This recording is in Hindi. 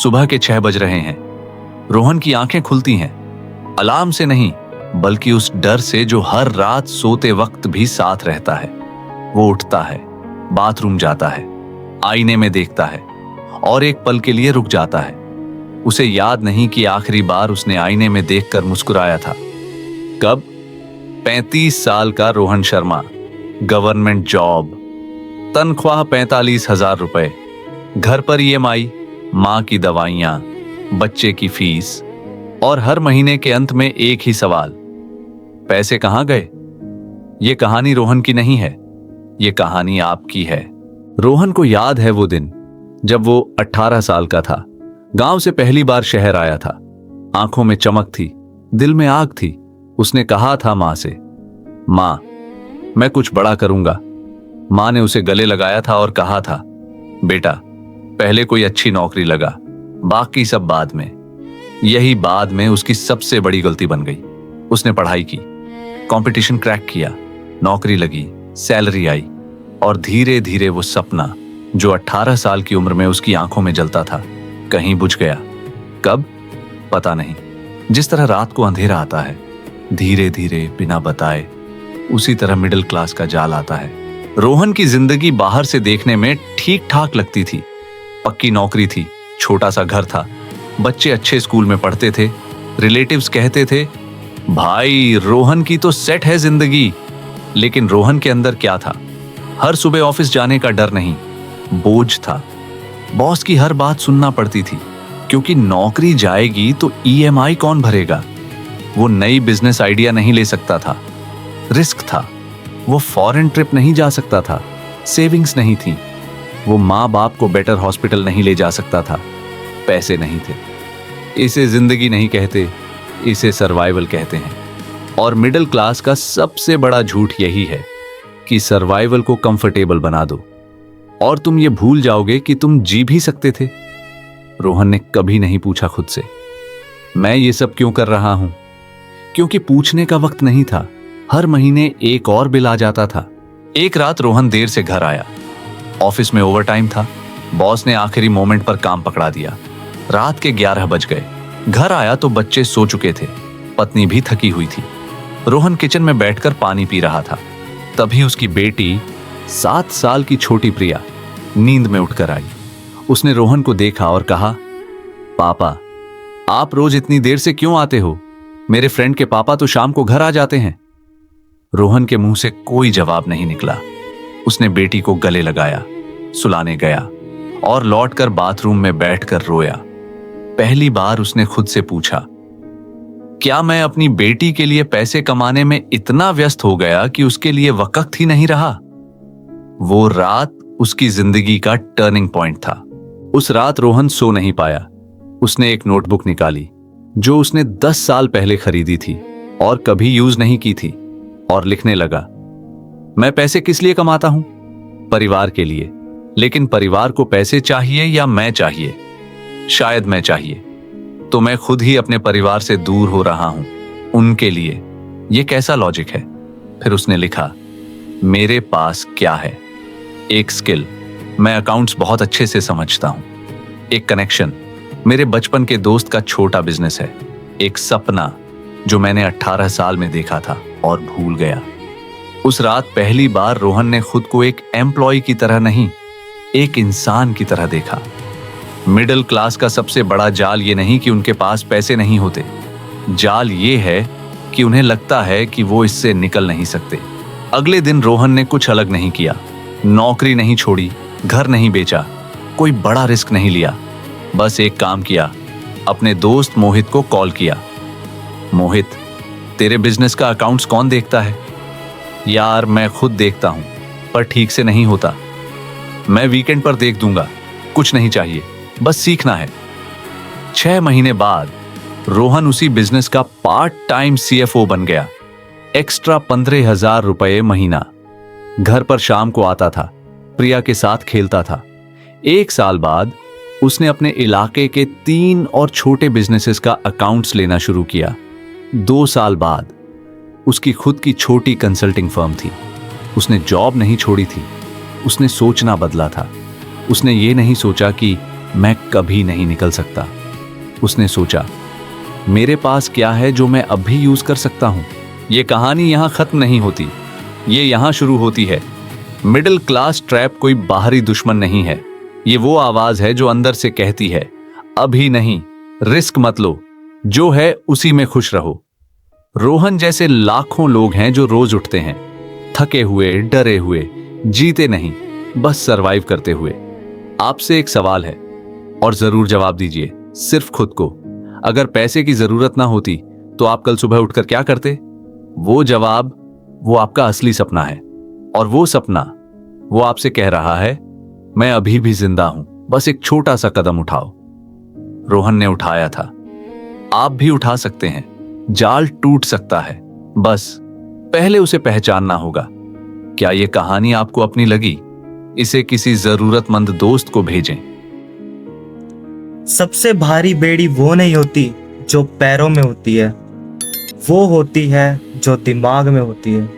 सुबह के 6 बज रहे हैं। रोहन की आंखें खुलती हैं, अलार्म से नहीं बल्कि उस डर से जो हर रात सोते वक्त भी साथ रहता है। वो उठता है, बाथरूम जाता है, आईने में देखता है और एक पल के लिए रुक जाता है। उसे याद नहीं कि आखिरी बार उसने आईने में देखकर मुस्कुराया था। कब? 35 साल का रोहन शर्मा, गवर्नमेंट जॉब, तनख्वाह 45,000 रुपए, घर पर EMI, मां की दवाइयां, बच्चे की फीस और हर महीने के अंत में एक ही सवाल, पैसे कहां गए? ये कहानी रोहन की नहीं है, ये कहानी आपकी है। रोहन को याद है वो दिन जब वो 18 साल का था, गांव से पहली बार शहर आया था। आंखों में चमक थी, दिल में आग थी। उसने कहा था मां से, मां मैं कुछ बड़ा करूंगा। मां ने उसे गले लगाया था और कहा था, बेटा पहले कोई अच्छी नौकरी लगा, बाकी सब बाद में। यही बाद में उसकी सबसे बड़ी गलती बन गई। उसने पढ़ाई की, कंपटीशन क्रैक किया, नौकरी लगी, सैलरी आई और धीरे धीरे वो सपना जो 18 साल की उम्र में उसकी आंखों में जलता था कहीं बुझ गया। कब? पता नहीं। जिस तरह रात को अंधेरा आता है धीरे धीरे बिना बताए, उसी तरह मिडिल क्लास का जाल आता है। रोहन की जिंदगी बाहर से देखने में ठीक ठाक लगती थी। पक्की नौकरी थी, छोटा सा घर था, बच्चे अच्छे स्कूल में पढ़ते थे, रिलेटिव्स कहते थे भाई रोहन की तो सेट है जिंदगी। लेकिन रोहन के अंदर क्या था? हर सुबह ऑफिस जाने का डर नहीं, बोझ था। बॉस की हर बात सुनना पड़ती थी क्योंकि नौकरी जाएगी तो EMI कौन भरेगा। वो नई बिजनेस आइडिया नहीं ले सकता था, रिस्क था। वो फॉरेन ट्रिप नहीं जा सकता था, सेविंग्स नहीं थी। वो माँ बाप को बेटर हॉस्पिटल नहीं ले जा सकता था, पैसे नहीं थे। इसे जिंदगी नहीं कहते, इसे सर्वाइवल कहते हैं। और मिडिल क्लास का सबसे बड़ा झूठ यही है कि सर्वाइवल को कंफर्टेबल बना दो और तुम ये भूल जाओगे कि तुम जी भी सकते थे। रोहन ने कभी नहीं पूछा खुद से, मैं ये सब क्यों कर रहा हूं? क्योंकि पूछने का वक्त नहीं था। हर महीने एक और बिल आ जाता था। एक रात रोहन देर से घर आया। ऑफिस में ओवरटाइम था। बॉस ने आखिरी मोमेंट पर काम पकड़ा दिया। रात के 11 बज गए। घर आया तो बच्चे सो चुके थे, पत्नी भी थकी हुई थी। रोहन किचन में बैठकर पानी पी रहा था। तभी उसकी बेटी 7 साल की छोटी प्रिया नींद में उठकर आई। उसने रोहन को देखा और कहा, पापा आप रोज इतनी देर से क्यों आते हो? मेरे फ्रेंड के पापा तो शाम को घर आ जाते हैं। रोहन के मुंह से कोई जवाब नहीं निकला। उसने बेटी को गले लगाया, सुलाने गया और लौटकर बाथरूम में बैठकर रोया। पहली बार उसने खुद से पूछा, क्या मैं अपनी बेटी के लिए पैसे कमाने में इतना व्यस्त हो गया कि उसके लिए वक्त ही नहीं रहा? वो रात उसकी जिंदगी का टर्निंग पॉइंट था। उस रात रोहन सो नहीं पाया। उसने एक नोटबुक निकाली जो उसने 10 साल पहले खरीदी थी और कभी यूज नहीं की थी, और लिखने लगा, मैं पैसे किस लिए कमाता हूं? परिवार के लिए। लेकिन परिवार को पैसे चाहिए या मैं चाहिए? शायद मैं चाहिए। तो मैं खुद ही अपने परिवार से दूर हो रहा हूं उनके लिए। यह कैसा लॉजिक है? फिर उसने लिखा, मेरे पास क्या है? एक स्किल, मैं अकाउंट्स बहुत अच्छे से समझता हूं। एक कनेक्शन, मेरे बचपन के दोस्त का छोटा बिजनेस है। एक सपना जो मैंने 18 साल में देखा था और भूल गया। उस रात पहली बार रोहन ने खुद को एक एम्प्लॉय की तरह नहीं, एक इंसान की तरह देखा। मिडिल क्लास का सबसे बड़ा जाल ये नहीं कि उनके पास पैसे नहीं होते, जाल ये है कि उन्हें लगता है कि वो इससे निकल नहीं सकते। अगले दिन रोहन ने कुछ अलग नहीं किया। नौकरी नहीं छोड़ी, घर नहीं बेचा, कोई बड़ा रिस्क नहीं लिया। बस एक काम किया, अपने दोस्त मोहित को कॉल किया। मोहित, तेरे बिजनेस का अकाउंट्स कौन देखता है? यार मैं खुद देखता हूं, पर ठीक से नहीं होता। मैं वीकेंड पर देख दूंगा, कुछ नहीं चाहिए, बस सीखना है। 6 महीने बाद रोहन उसी बिजनेस का पार्ट टाइम CFO बन गया। एक्स्ट्रा 15,000 रुपए महीना। घर पर शाम को आता था, प्रिया के साथ खेलता था। 1 साल बाद उसने अपने इलाके के 3 और छोटे बिजनेसेस का अकाउंट्स लेना शुरू किया। 2 साल बाद उसकी खुद की छोटी कंसल्टिंग फर्म थी। उसने जॉब नहीं छोड़ी थी, उसने सोचना बदला था। उसने ये नहीं सोचा कि मैं कभी नहीं निकल सकता। उसने सोचा, मेरे पास क्या है जो मैं अब भी यूज कर सकता हूं? ये कहानी यहां खत्म नहीं होती, ये यहां शुरू होती है। मिडिल क्लास ट्रैप कोई बाहरी दुश्मन नहीं है, ये वो आवाज है जो अंदर से कहती है, अभी नहीं, रिस्क मत लो, जो है उसी में खुश रहो। रोहन जैसे लाखों लोग हैं जो रोज उठते हैं, थके हुए, डरे हुए, जीते नहीं, बस सरवाइव करते हुए। आपसे एक सवाल है और जरूर जवाब दीजिए, सिर्फ खुद को। अगर पैसे की जरूरत ना होती तो आप कल सुबह उठकर क्या करते? वो जवाब, वो आपका असली सपना है। और वो सपना, वो आपसे कह रहा है, मैं अभी भी जिंदा हूं, बस एक छोटा सा कदम उठाओ। रोहन ने उठाया था, आप भी उठा सकते हैं। जाल टूट सकता है, बस पहले उसे पहचानना होगा। क्या यह कहानी आपको अपनी लगी? इसे किसी जरूरतमंद दोस्त को भेजें। सबसे भारी बेड़ी वो नहीं होती जो पैरों में होती है, वो होती है जो दिमाग में होती है।